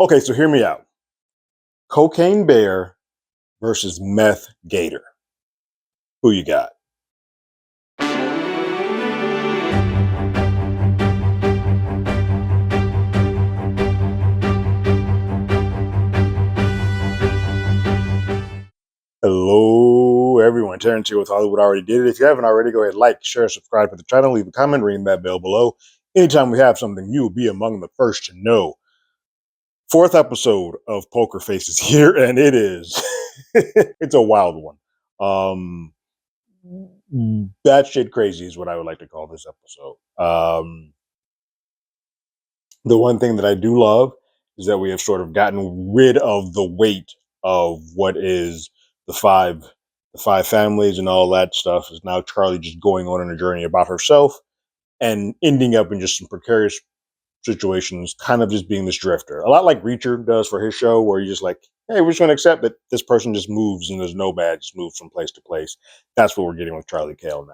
Okay, so hear me out. Cocaine Bear versus Meth Gator. Who you got? Hello, everyone. Terrence here with Hollywood Already Did It. If you haven't already, go ahead, like, share, subscribe to the channel, leave a comment, ring that bell below. Anytime we have something, you will be among the first to know. Fourth episode of Poker Faces here, and it is it's a wild one. Batshit crazy is what I would like to call this episode. The one thing that I do love is that we have sort of gotten rid of the weight of what is the five families and all that stuff. Is now Charlie just going on a journey about herself and ending up in just some precarious situations, kind of just being this drifter. A lot like Reacher does for his show, where you're just like, hey, we're just going to accept that this person just moves and there's no bad, just moves from place to place. That's what we're getting with Charlie Cale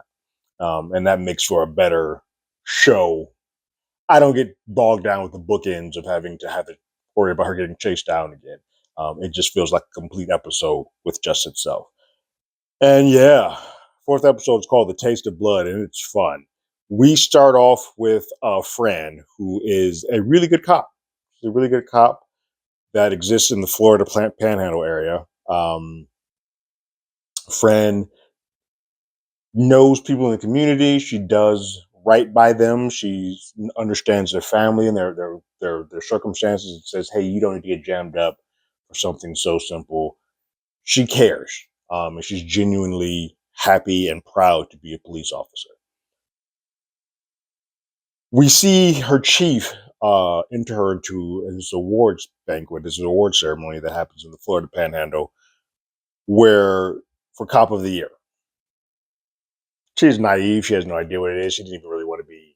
now. And that makes for a better show. I don't get bogged down with the bookends of having to have to worry about her getting chased down again. It just feels like a complete episode with just itself. And yeah, fourth episode is called The Taste of Blood, and it's fun. We start off with Fran, who is a really good cop. She's a really good cop that exists in the Florida Panhandle area. Fran knows people in the community. She does right by them. She understands their family and their circumstances. It says, hey, you don't need to get jammed up for something so simple. She cares, and she's genuinely happy and proud to be a police officer. We see her chief enter her into this awards banquet, this awards ceremony that happens in the Florida Panhandle, where for Cop of the Year. She's naive. She has no idea what it is. She didn't even really want to be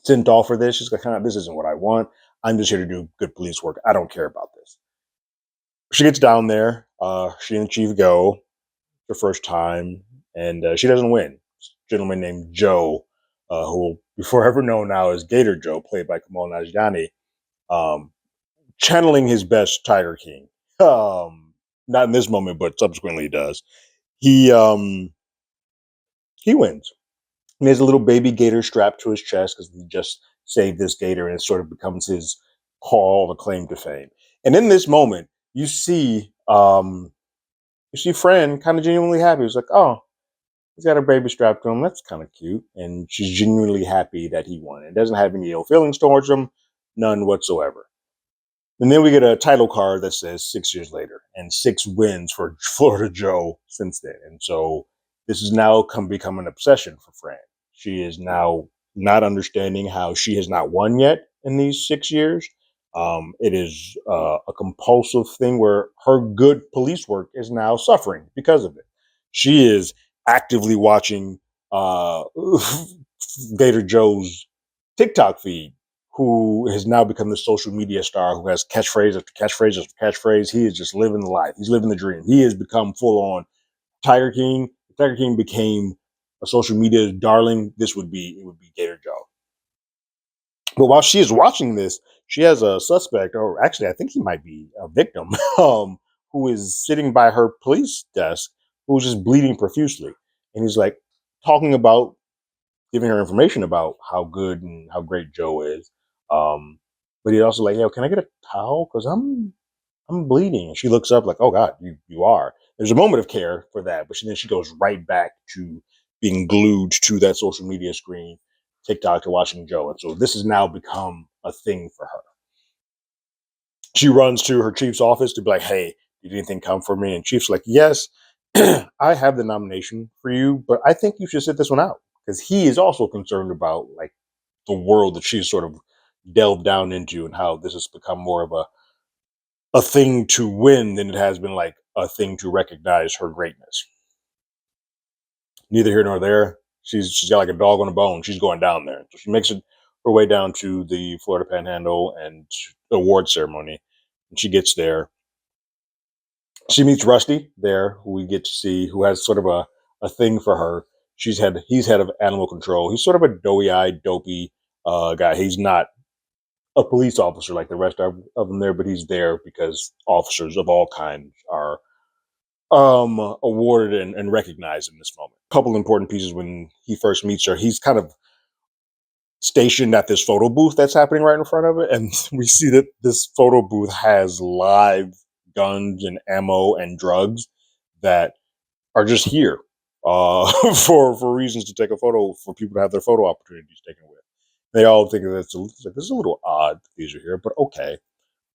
sent off for this. She's like, this isn't what I want. I'm just here to do good police work. I don't care about this. She gets down there. She and the chief go the first time, and she doesn't win. This gentleman named Joe, who will be forever known now as Gator Joe, played by Kamal Najjani, channeling his best Tiger King. Not in this moment, but subsequently he does. He wins. And he has a little baby gator strapped to his chest because he just saved this gator, and it sort of becomes his call to claim to fame. And in this moment, you see Fran kind of genuinely happy. He's like, oh, he's got a baby strapped to him. That's kind of cute. And she's genuinely happy that he won. It doesn't have any ill feelings towards him, none whatsoever. And then we get a title card that says 6 years later, and 6 wins for Florida Joe since then. And so this has now become an obsession for Fran. She is now not understanding how she has not won yet in these 6 years. It is a compulsive thing where her good police work is now suffering because of it. She is actively watching Gator Joe's TikTok feed, who has now become the social media star who has catchphrase after catchphrase after catchphrase. He is just living the life. He's living the dream. He has become full on Tiger King. If Tiger King became a social media darling, it would be Gator Joe. But while she is watching this, she has a suspect, or actually, I think he might be a victim, who is sitting by her police desk, who's just bleeding profusely. And he's like talking about, giving her information about how good and how great Joe is. But he's also like, yo, can I get a towel? Because I'm bleeding. And she looks up like, oh God, you are. There's a moment of care for that, but then she goes right back to being glued to that social media screen, TikTok, to watching Joe. And so this has now become a thing for her. She runs to her chief's office to be like, hey, did anything come for me? And chief's like, yes, I have the nomination for you, but I think you should sit this one out. Because he is also concerned about like the world that she's sort of delved down into and how this has become more of a thing to win than it has been like a thing to recognize her greatness. Neither here nor there. She's got like a dog on a bone. She's going down there. So she makes her way down to the Florida Panhandle and award ceremony. And she gets there. She meets Rusty there, who we get to see, who has sort of a thing for her. He's head of animal control. He's sort of a doughy-eyed, dopey guy. He's not a police officer like the rest of them there, but he's there because officers of all kinds are awarded and recognized in this moment. A couple important pieces when he first meets her. He's kind of stationed at this photo booth that's happening right in front of it, and we see that this photo booth has live guns and ammo and drugs that are just here for reasons to take a photo, for people to have their photo opportunities taken with. They all think that this is a little odd that these are here, but okay.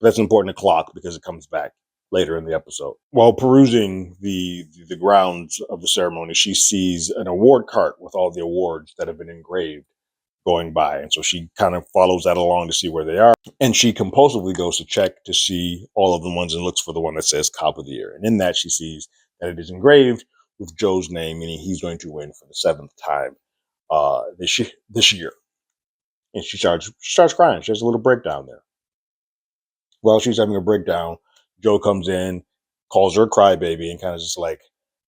That's important to clock because it comes back later in the episode. While perusing the grounds of the ceremony, she sees an award cart with all the awards that have been engraved going by. And so she kind of follows that along to see where they are. And she compulsively goes to check to see all of the ones and looks for the one that says Cop of the Year. And in that, she sees that it is engraved with Joe's name, meaning he's going to win for the seventh time this year. And she starts crying. She has a little breakdown there. While she's having a breakdown, Joe comes in, calls her a crybaby, and kind of just like,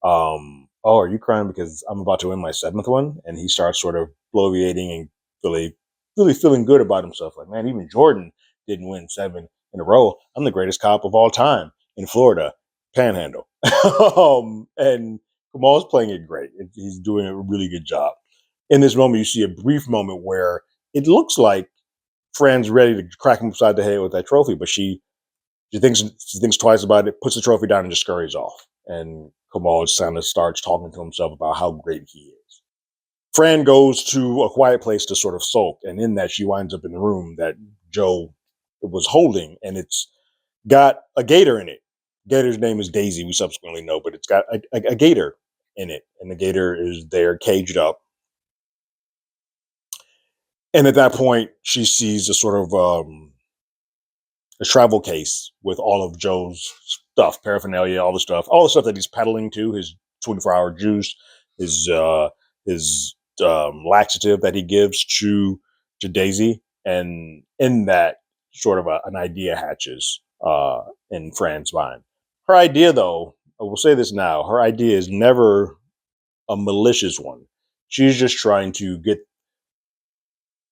oh, are you crying because I'm about to win my seventh one? And he starts sort of bloviating and really feeling good about himself. Like, man, even Jordan didn't win 7 in a row. I'm the greatest cop of all time in Florida, Panhandle. And Kamal's playing it great. He's doing a really good job. In this moment, you see a brief moment where it looks like Fran's ready to crack him upside the head with that trophy, but she thinks twice about it, puts the trophy down, and just scurries off. And Kamal just kind of starts talking to himself about how great he is. Fran goes to a quiet place to sort of sulk, and in that, she winds up in the room that Joe was holding, and it's got a gator in it. Gator's name is Daisy, we subsequently know, but it's got a gator in it, and the gator is there caged up. And at that point, she sees a sort of a travel case with all of Joe's stuff, paraphernalia, all the stuff that he's peddling to, his 24-hour juice, his laxative that he gives to Daisy. And in that, sort of an idea hatches in Fran's mind. Her idea, though, I will say this now, her idea is never a malicious one. She's just trying to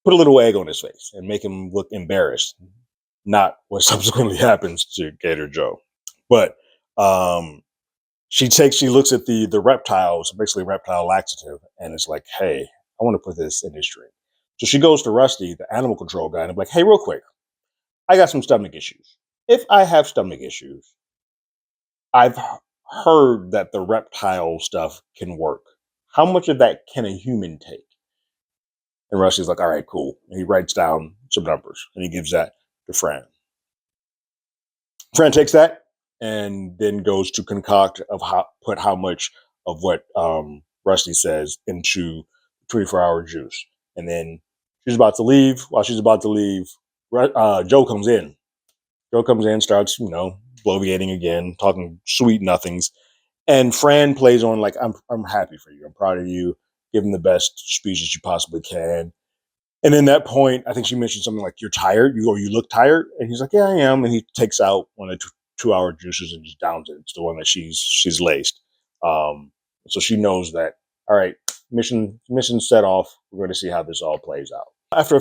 put a little egg on his face and make him look embarrassed. Not what subsequently happens to Gator Joe. But she looks at the reptiles, basically reptile laxative, and it's like, hey, I want to put this in his drink. So she goes to Rusty, the animal control guy, and I'm like, hey, real quick, I got some stomach issues. If I have stomach issues, I've heard that the reptile stuff can work. How much of that can a human take? And Rusty's like, all right, cool. And he writes down some numbers and he gives that to Fran. Fran takes that and then goes to concoct put how much of what Rusty says into 24-hour juice. And then she's about to leave. While she's about to leave, Joe comes in. Joe comes in, starts, bloviating again, talking sweet nothings. And Fran plays on like, I'm happy for you. I'm proud of you. Give him the best speech that you possibly can. And in that point, I think she mentioned something like, you're tired? You look tired? And he's like, yeah, I am. And he takes out one of the 2-hour juices and just downs it. It's the one that she's laced. So she knows that, all right, mission set off. We're going to see how this all plays out. After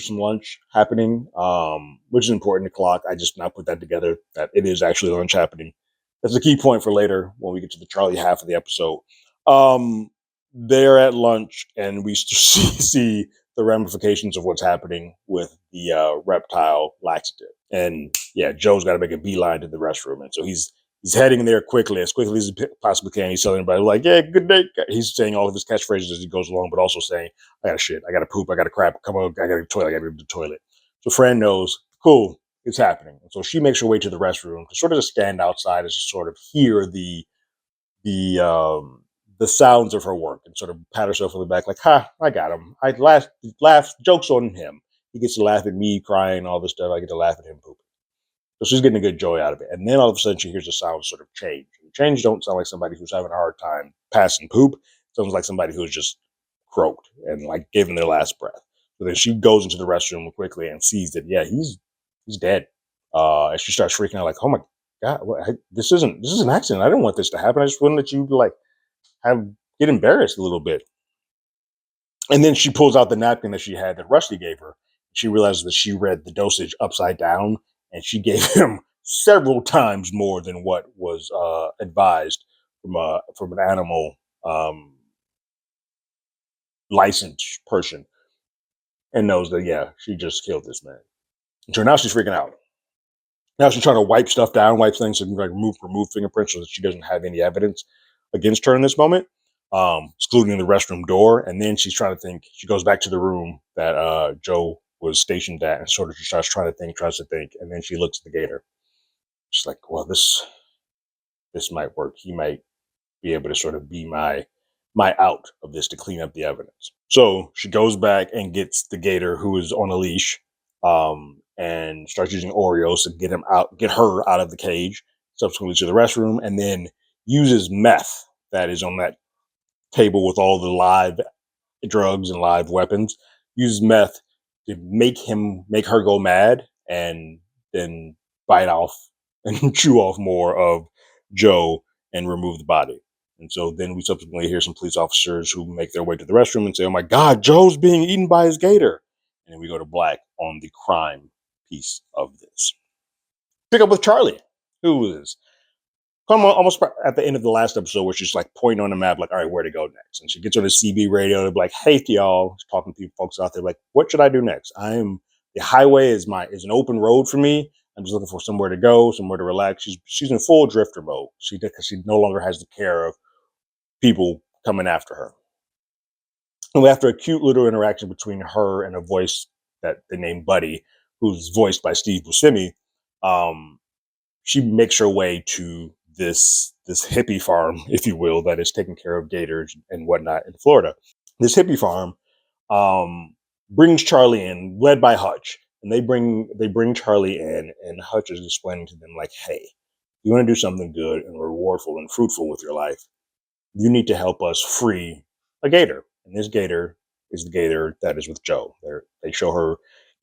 some lunch happening, which is important to clock. I just now put that together, that it is actually lunch happening. That's a key point for later when we get to the Charlie half of the episode. They're at lunch, and we see the ramifications of what's happening with the reptile laxative. And yeah, Joe's got to make a beeline to the restroom, and so he's heading there as quickly as he possibly can. He's telling everybody like, "Yeah, good day." He's saying all of his catchphrases as he goes along, but also saying, "I got to shit, I got to poop, I got to crap, come on, I got to toilet, I got to go to the toilet." So Fran knows, cool, it's happening, and so she makes her way to the restroom to sort of just stand outside as to sort of hear the sounds of her work and sort of pat herself on the back like, ha, I got him. I laugh, jokes on him. He gets to laugh at me crying, all this stuff. I get to laugh at him pooping. So she's getting a good joy out of it. And then all of a sudden she hears the sound sort of change. And change don't sound like somebody who's having a hard time passing poop. It sounds like somebody who's just croaked and like giving their last breath. So then she goes into the restroom quickly and sees that, yeah, he's dead. And she starts freaking out like, oh my God, this is an accident. I didn't want this to happen. I just wanted that you like get embarrassed a little bit. And then she pulls out the napkin that she had that Rusty gave her. she realizes that she read the dosage upside down, and she gave him several times more than what was advised from an animal um, licensed person, and knows that yeah, she just killed this man. And so now she's freaking out. Now she's trying to wipe stuff down, wipe things, and like remove fingerprints so that she doesn't have any evidence against her in this moment, excluding the restroom door. And then she's trying to think. She goes back to the room that Joe was stationed at, and sort of just starts tries to think, and then she looks at the gator. She's like, "Well, this might work. He might be able to sort of be my out of this to clean up the evidence." So she goes back and gets the gator who is on a leash, and starts using Oreos to get her out of the cage, subsequently to the restroom, and then uses meth that is on that table with all the live drugs and live weapons, uses meth to make her go mad, and then bite off and chew off more of Joe and remove the body. And so then we subsequently hear some police officers who make their way to the restroom and say, "Oh my God, Joe's being eaten by his gator." And then we go to black on the crime piece of this. Pick up with Charlie, who is almost at the end of the last episode where she's like pointing on the map, like, all right, where to go next? And she gets on the CB radio to be like, "Hey, y'all," she's talking to folks out there, like, "What should I do next? The highway is an open road for me. I'm just looking for somewhere to go, somewhere to relax." She's in full drifter mode. Because she no longer has the care of people coming after her. And after a cute little interaction between her and a voice that they named Buddy, who's voiced by Steve Buscemi, um, she makes her way to this hippie farm, if you will, that is taking care of gators and whatnot in Florida. This hippie farm brings Charlie in, led by Hutch, and they bring Charlie in, and Hutch is explaining to them like, "Hey, you want to do something good and rewardful and fruitful with your life, you need to help us free a gator." And this gator is the gator that is with Joe. They show her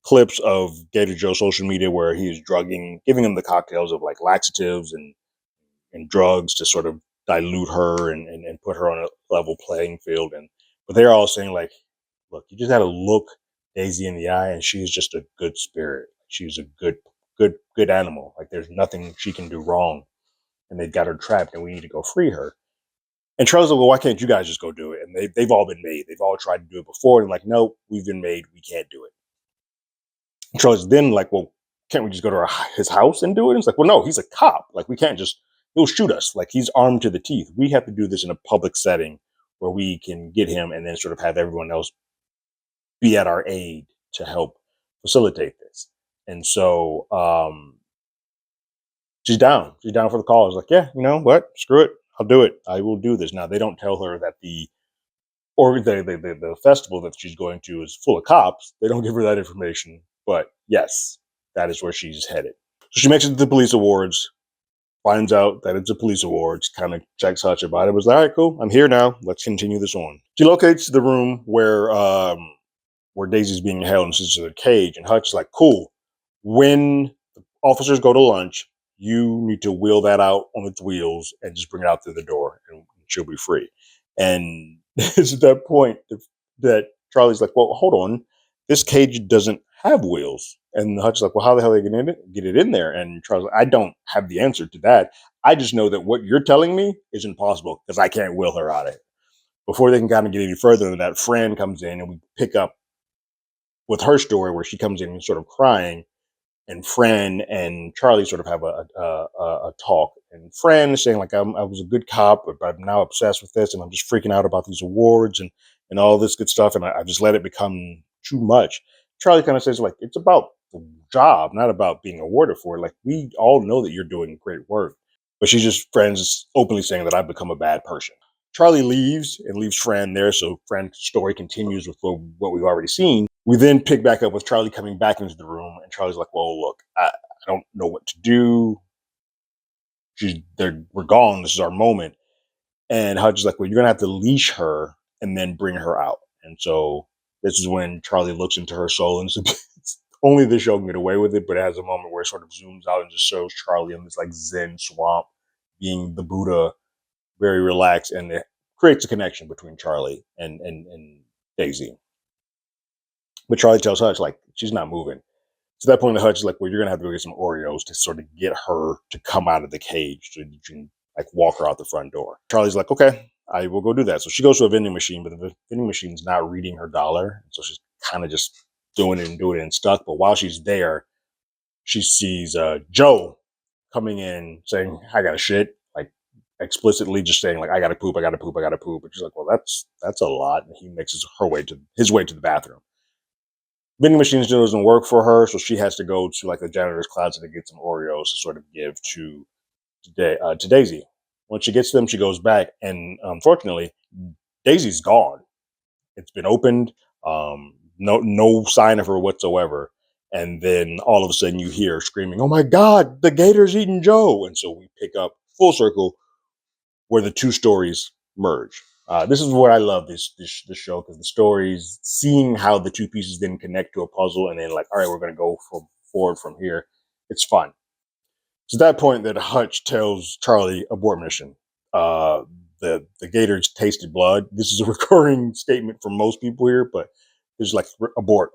clips of Gator Joe's social media where he is giving him the cocktails of like laxatives and drugs to sort of dilute her and put her on a level playing field. But they're all saying like, "Look, you just got to look Daisy in the eye, and she's just a good spirit. She's a good animal. Like there's nothing she can do wrong, and they've got her trapped, and we need to go free her." And Charlie's like, "Well, why can't you guys just go do it?" And they've all been made. They've all tried to do it before. And like, "No, we've been made. We can't do it." And Charlie's then like, "Well, can't we just go to his house and do it?" And it's like, "Well, no, he's a cop. Like, we can't just, he'll shoot us. Like, he's armed to the teeth. We have to do this in a public setting where we can get him and then sort of have everyone else be at our aid to help facilitate this." And so she's down. She's down for the call. It's like, "Yeah, you know what? Screw it. I'll do it. I will do this." Now, they don't tell her that the festival that she's going to is full of cops. They don't give her that information, but yes, that is where she's headed. So she makes it to the police awards, finds out that it's a police awards, kind of checks Hutch about it, was like, "All right, cool, I'm here now. Let's continue this on." She locates the room where Daisy's being held, and she's in a cage, and Hutch is like, "Cool. When the officers go to lunch, you need to wheel that out on its wheels and just bring it out through the door, and she'll be free." And it's at that point that Charlie's like, "Well, hold on. This cage doesn't have wheels." And Hutch's like, "Well, how the hell are they going to get it in there?" And Charlie's like, "I don't have the answer to that. I just know that what you're telling me is impossible because I can't wheel her out of it." Before they can kind of get any further than that, Fran comes in, and we pick up with her story where she comes in and sort of crying, and Fran and Charlie sort of have a talk. And Fran is saying like, I was a good cop, but I'm now obsessed with this, and I'm just freaking out about these awards and all this good stuff, and I just let it become too much. Charlie kind of says like, "It's about the job, not about being awarded for it. Like, we all know that you're doing great work." But she's just Fran's openly saying that I've become a bad person. Charlie leaves and leaves Fran there, so Fran's story continues with what we've already seen. We then pick back up with Charlie coming back into the room, and Charlie's like, "Well, look, I don't know what to do. We're gone. This is our moment." And Hutch is like, "Well, you're gonna have to leash her and then bring her out." And so this is when Charlie looks into her soul, and it's only the show can get away with it, but it has a moment where it sort of zooms out and just shows Charlie in this like Zen swamp, being the Buddha, very relaxed, and it creates a connection between Charlie and Daisy. But Charlie tells Hutch, like, she's not moving. So at that point, the Hutch is like, well, you're going to have to go get some Oreos to sort of get her to come out of the cage so you can, like, walk her out the front door. Charlie's like, okay, I will go do that. So she goes to a vending machine, but the vending machine's not reading her dollar. So she's kind of just doing it and doing it and stuck. But while she's there, she sees Joe coming in saying, I got to shit, like explicitly just saying, like, I got to poop, I got to poop, I got to poop. And she's like, well, that's a lot. And he makes his way to the bathroom. Vending machine still doesn't work for her, so she has to go to like the janitor's closet to get some Oreos to sort of give to Daisy. Once she gets them, she goes back, and unfortunately, Daisy's gone. It's been opened. No sign of her whatsoever. And then all of a sudden, you hear screaming, "Oh my God, the gator's eating Joe!" And so we pick up full circle where the two stories merge. This is what I love this show, because the stories, seeing how the two pieces then connect to a puzzle, and then like, all right, we're going to go forward from here. It's fun. It's at that point that Hutch tells Charlie abort mission. Uh, the gators tasted blood. This is a recurring statement for most people here, but it's like abort,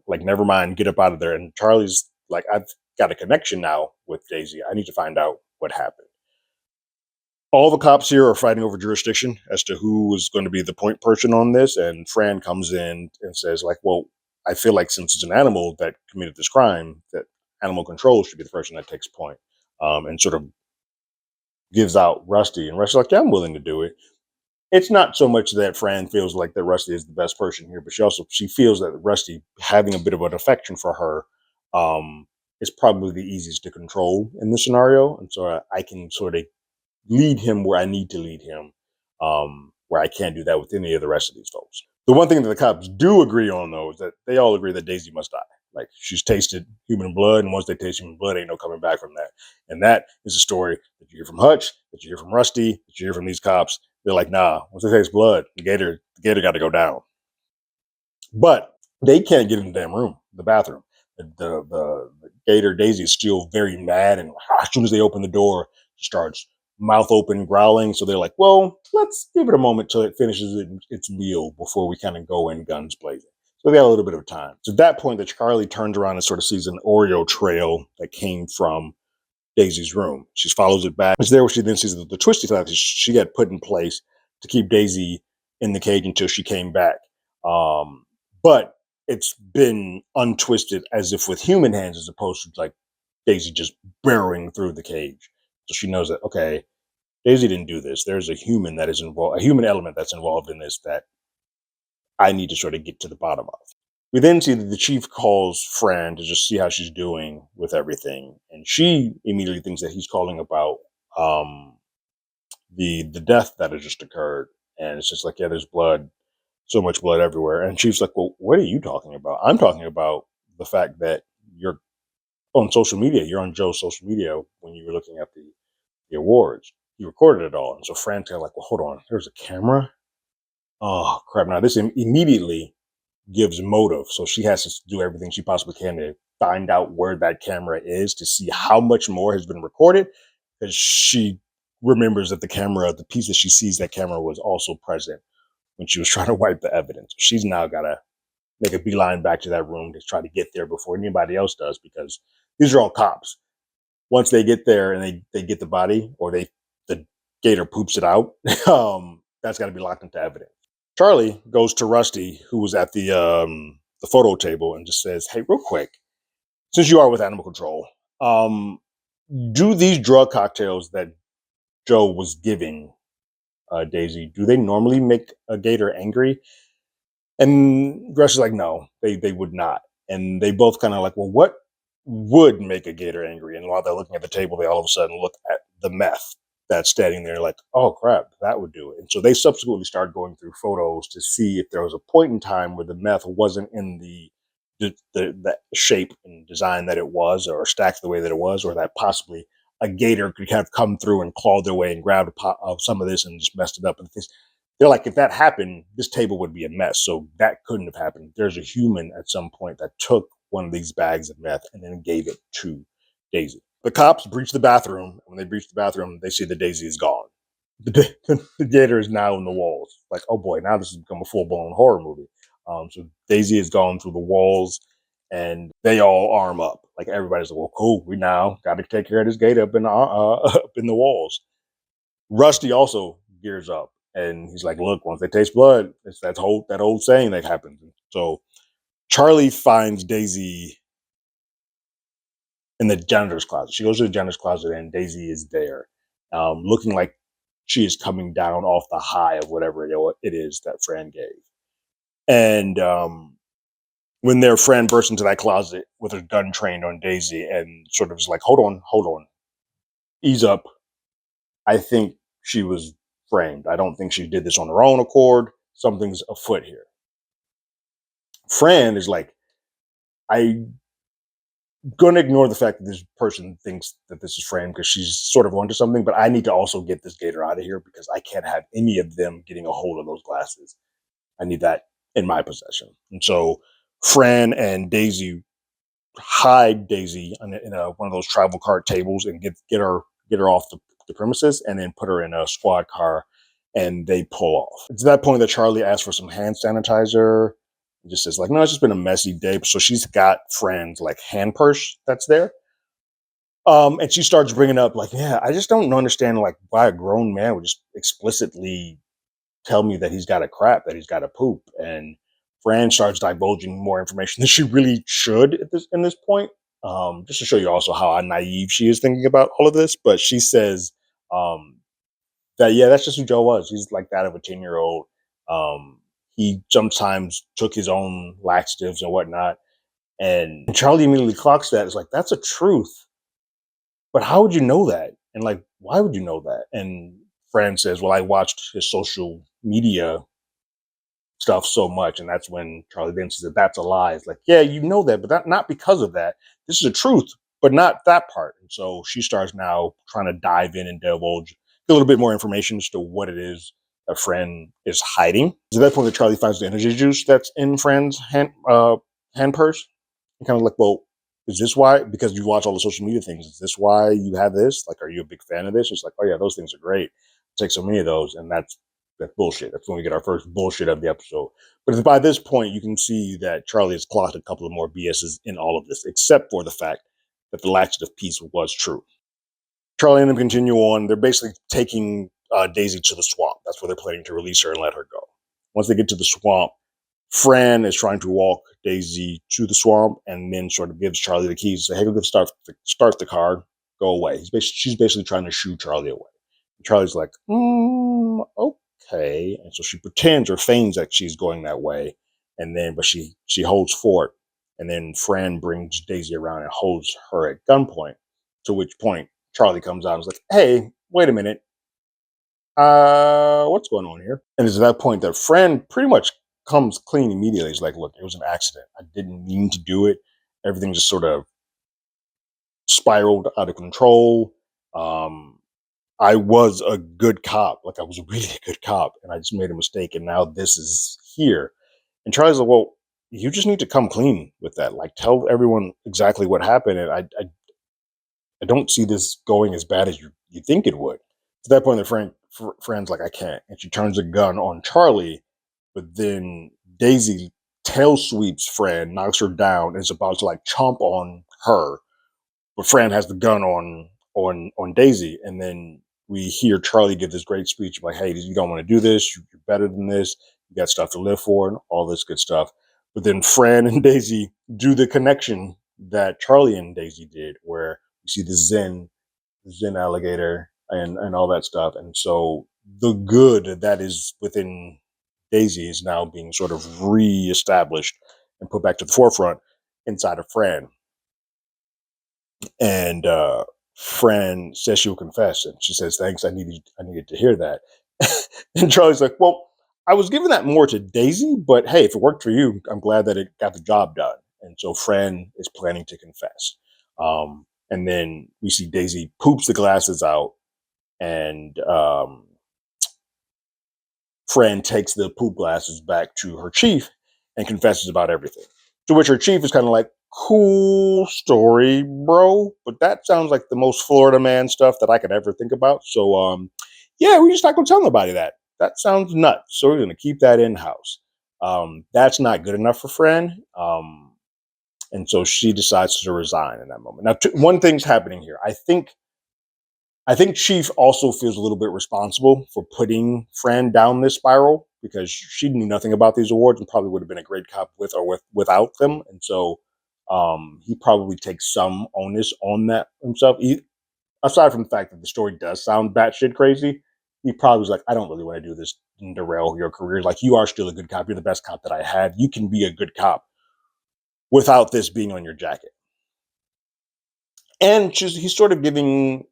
like never mind, get up out of there. And Charlie's like, I've got a connection now with Daisy. I need to find out what happened. All the cops here are fighting over jurisdiction as to who is going to be the point person on this. And Fran comes in and says, like, well, I feel like since it's an animal that committed this crime, that animal control should be the person that takes point. And sort of gives out Rusty. And Rusty's like, yeah, I'm willing to do it. It's not so much that Fran feels like that Rusty is the best person here, but she feels that Rusty, having a bit of an affection for her, is probably the easiest to control in this scenario. And so I can sort of lead him where I need to lead him, where I can't do that with any of the rest of these folks. The one thing that the cops do agree on, though, is that they all agree that Daisy must die. Like, she's tasted human blood, and once they taste human blood, ain't no coming back from that. And that is a story that you hear from Hutch, that you hear from Rusty, that you hear from these cops. They're like, nah, once they taste blood, the gator got to go down. But they can't get in the damn room, the bathroom. The gator Daisy is still very mad, and as soon as they open the door, she starts mouth open, growling. So they're like, well, let's give it a moment till it finishes its meal before we kind of go in guns blazing. So they got a little bit of time. So at that point, that Charlie turns around and sort of sees an Oreo trail that came from Daisy's room. She follows it back. It's there where she then sees the twisty thing she had put in place to keep Daisy in the cage until she came back. But it's been untwisted as if with human hands, as opposed to like Daisy just burrowing through the cage. So she knows that, okay, Daisy didn't do this. There's a human that is involved, a human element that's involved in this that I need to sort of get to the bottom of. We then see that the chief calls Fran to just see how she's doing with everything, and she immediately thinks that he's calling about um, the death that has just occurred, and it's just like, yeah, there's blood, so much blood everywhere, and Chief's like, well, what are you talking about? I'm talking about the fact that you're on social media, you're on Joe's social media when you were looking at the awards, you recorded it all, and so Fran's kind of like, well, hold on, there's a camera. Oh crap! Now this immediately gives motive. So she has to do everything she possibly can to find out where that camera is to see how much more has been recorded. Because she remembers that the piece that she sees that camera was also present when she was trying to wipe the evidence. She's now got to make a beeline back to that room to try to get there before anybody else does, because these are all cops. Once they get there and they get the body, or the gator poops it out, that's got to be locked into evidence. Charlie goes to Rusty, who was at the photo table, and just says, "Hey, real quick, since you are with Animal Control, um, do these drug cocktails that Joe was giving Daisy, do they normally make a gator angry?" And Rusty's like, "No, they would not." And they both kind of like, "Well, what would make a gator angry?" And while they're looking at the table, they all of a sudden look at the meth that's standing there, like, "Oh crap, that would do it." And so they subsequently started going through photos to see if there was a point in time where the meth wasn't in the shape and design that it was, or stacked the way that it was, or that possibly a gator could have come through and clawed their way and grabbed of some of this and just messed it up. And they're like, if that happened, this table would be a mess. So that couldn't have happened. There's a human at some point that took one of these bags of meth and then gave it to Daisy. The cops breach the bathroom. When they breach the bathroom, they see that Daisy is gone. The gator is now in the walls. Like, oh boy, now this has become a full blown horror movie. So Daisy is going through the walls, and they all arm up. Like everybody's like, "Well, cool. We now got to take care of this gate up in the up in the walls." Rusty also gears up, and he's like, "Look, once they taste blood, it's that old saying that happens." So Charlie finds Daisy in the janitor's closet. She goes to the janitor's closet, and Daisy is there, looking like she is coming down off the high of whatever it is that Fran gave. And when their friend bursts into that closet with her gun trained on Daisy and sort of is like, hold on, ease up. I think she was framed. I don't think she did this on her own accord. Something's afoot here. Fran is like, I'm going to ignore the fact that this person thinks that this is framed because she's sort of onto something, but I need to also get this gator out of here because I can't have any of them getting a hold of those glasses. I need that in my possession. And so Fran and Daisy hide Daisy in one of those travel cart tables and get her off the premises, and then put her in a squad car, and they pull off. It's at that point that Charlie asks for some hand sanitizer. He just says like, no, it's just been a messy day. So she's got Fran's like hand purse that's there. And she starts bringing up like, yeah, I just don't understand like why a grown man would just explicitly tell me that he's got to crap, that he's got to poop. And Fran starts divulging more information than she really should at this point. Just to show you also how naive she is thinking about all of this. But she says um, that yeah, that's just who Joe was. He's like that of a 10-year-old. He sometimes took his own laxatives and whatnot. And Charlie immediately clocks that. It's like, that's a truth. But how would you know that? And like, why would you know that? And Fran says, well, I watched his social media stuff so much. And that's when Charlie then says that that's a lie. It's like, yeah, you know that, but not because of that. This is a truth, but not that part. And so she starts now trying to dive in and divulge a little bit more information as to what it is a friend is hiding. At that point that Charlie finds the energy juice that's in Fran's hand purse. And kind of like, well, is this why? Because you watch all the social media things. Is this why you have this? Like, are you a big fan of this? It's like, oh yeah, those things are great. Take so many of those, and that's bullshit. That's when we get our first bullshit of the episode. But by this point, you can see that Charlie has clocked a couple of more BSs in all of this, except for the fact that the laxative piece was true. Charlie and them continue on. They're basically taking Daisy to the swamp. That's where they're planning to release her and let her go. Once they get to the swamp, Fran is trying to walk Daisy to the swamp and then sort of gives Charlie the keys. Say, hey, go start the car, go away. She's basically trying to shoo Charlie away. And Charlie's like, okay. And so she pretends or feigns that she's going that way. But she holds fort. And then Fran brings Daisy around and holds her at gunpoint. To which point Charlie comes out and is like, hey, wait a minute. What's going on here? And it's at that point that Fran pretty much comes clean immediately. He's like, look, it was an accident. I didn't mean to do it. Everything just sort of spiraled out of control. I was a good cop. Like I was really a good cop, and I just made a mistake, and now this is here. And Charlie's like, well, you just need to come clean with that. Like tell everyone exactly what happened. And I don't see this going as bad as you think it would. At that point, the friend's like, I can't. And she turns a gun on Charlie, but then Daisy tail sweeps Fran, knocks her down, and is about to like chomp on her. But Fran has the gun on Daisy. And then we hear Charlie give this great speech like, hey, you don't want to do this. You're better than this. You got stuff to live for and all this good stuff. But then Fran and Daisy do the connection that Charlie and Daisy did, where you see the Zen alligator and all that stuff. And so the good that is within Daisy is now being sort of reestablished and put back to the forefront inside of Fran. And Fran says she will confess, and she says, "Thanks, I needed to hear that." And Charlie's like, "Well, I was giving that more to Daisy, but hey, if it worked for you, I'm glad that it got the job done." And so Fran is planning to confess. And then we see Daisy poops the glasses out, and Fran takes the poop glasses back to her chief and confesses about everything. To which her chief is kind of like, cool story, bro. But that sounds like the most Florida man stuff that I could ever think about. So, yeah, we're just not going to tell nobody that. That sounds nuts. So we're going to keep that in house. That's not good enough for Fran. And so she decides to resign in that moment. Now, one thing's happening here. I think Chief also feels a little bit responsible for putting Fran down this spiral because she knew nothing about these awards and probably would have been a great cop with or without them. And so he probably takes some onus on that himself. Aside from the fact that the story does sound batshit crazy, he probably was like, I don't really want to do this and derail your career. Like, you are still a good cop. You're the best cop that I had. You can be a good cop without this being on your jacket. And he's sort of giving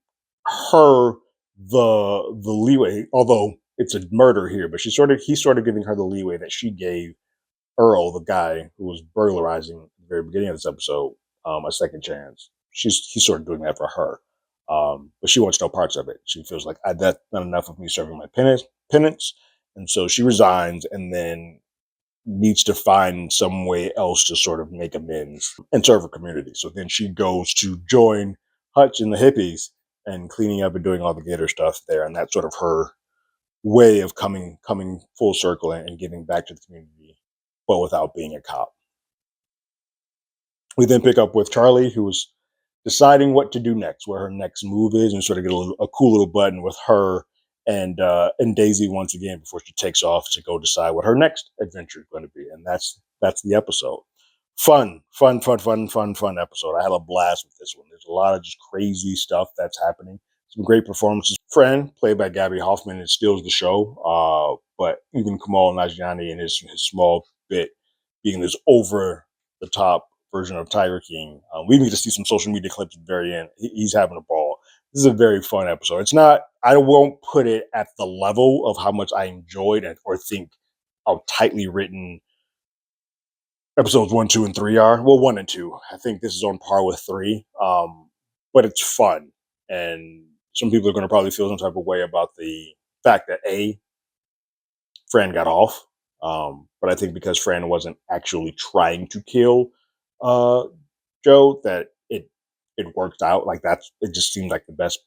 her the leeway, although it's a murder here, but he's sort of giving her the leeway that she gave Earl, the guy who was burglarizing at the very beginning of this episode, a second chance. He's sort of doing that for her. But she wants no parts of it. She feels like that's not enough of me serving my penance. And so she resigns and then needs to find some way else to sort of make amends and serve her community. So then she goes to join Hutch and the hippies and cleaning up and doing all the Gator stuff there. And that's sort of her way of coming full circle and giving back to the community, but without being a cop. We then pick up with Charlie, who's deciding what to do next, where her next move is, and sort of get a cool little button with her and Daisy once again before she takes off to go decide what her next adventure is going to be. And that's the episode. Fun episode. I had a blast with this one. There's a lot of just crazy stuff that's happening. Some great performances. Fran, played by Gabby Hoffman, it steals the show. But even Kamal Nagiani in his small bit being this over the top version of Tiger King. We need to see some social media clips at the very end. He's having a ball. This is a very fun episode. It's not, I won't put it at the level of how much I enjoyed or think how tightly written episodes 1, 2, and 3 are. Well, 1 and 2. I think this is on par with 3. But it's fun. And some people are going to probably feel some type of way about the fact that Fran got off. But I think because Fran wasn't actually trying to kill Joe, that it worked out. Like, it just seemed like the best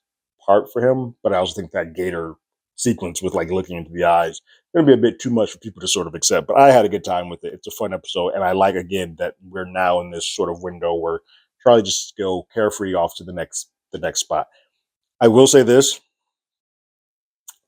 part for him. But I also think that Gator sequence with like looking into the eyes going to be a bit too much for people to sort of accept. But I had a good time with it. It's a fun episode, and I like again that we're now in this sort of window where Charlie just go carefree off to the next spot. I will say this: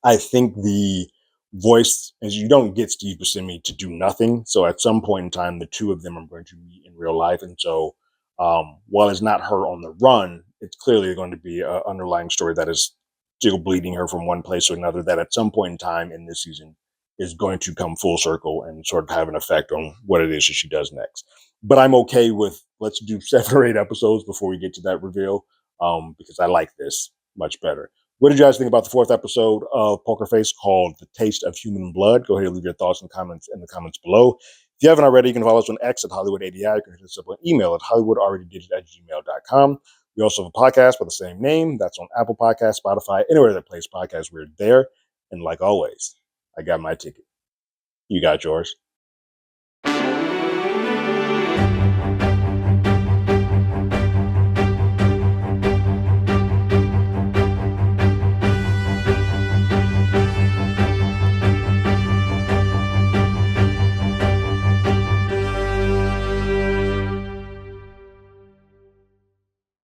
I think the voice, as you don't get Steve Buscemi to do nothing. So at some point in time, the two of them are going to meet in real life. And so while it's not her on the run, it's clearly going to be an underlying story that is still bleeding her from one place to another, that at some point in time in this season is going to come full circle and sort of have an effect on what it is that she does next. But I'm okay with, let's do 7 or 8 episodes before we get to that reveal, because I like this much better. What did you guys think about the 4th episode of Poker Face called The Taste of Human Blood? Go ahead and leave your thoughts and comments in the comments below. If you haven't already, you can follow us on X at HollywoodADI. You can hit us up on email at HollywoodAlreadyDid@gmail.com. We also have a podcast by the same name. That's on Apple Podcasts, Spotify, anywhere that plays podcasts. We're there. And like always, I got my ticket. You got yours.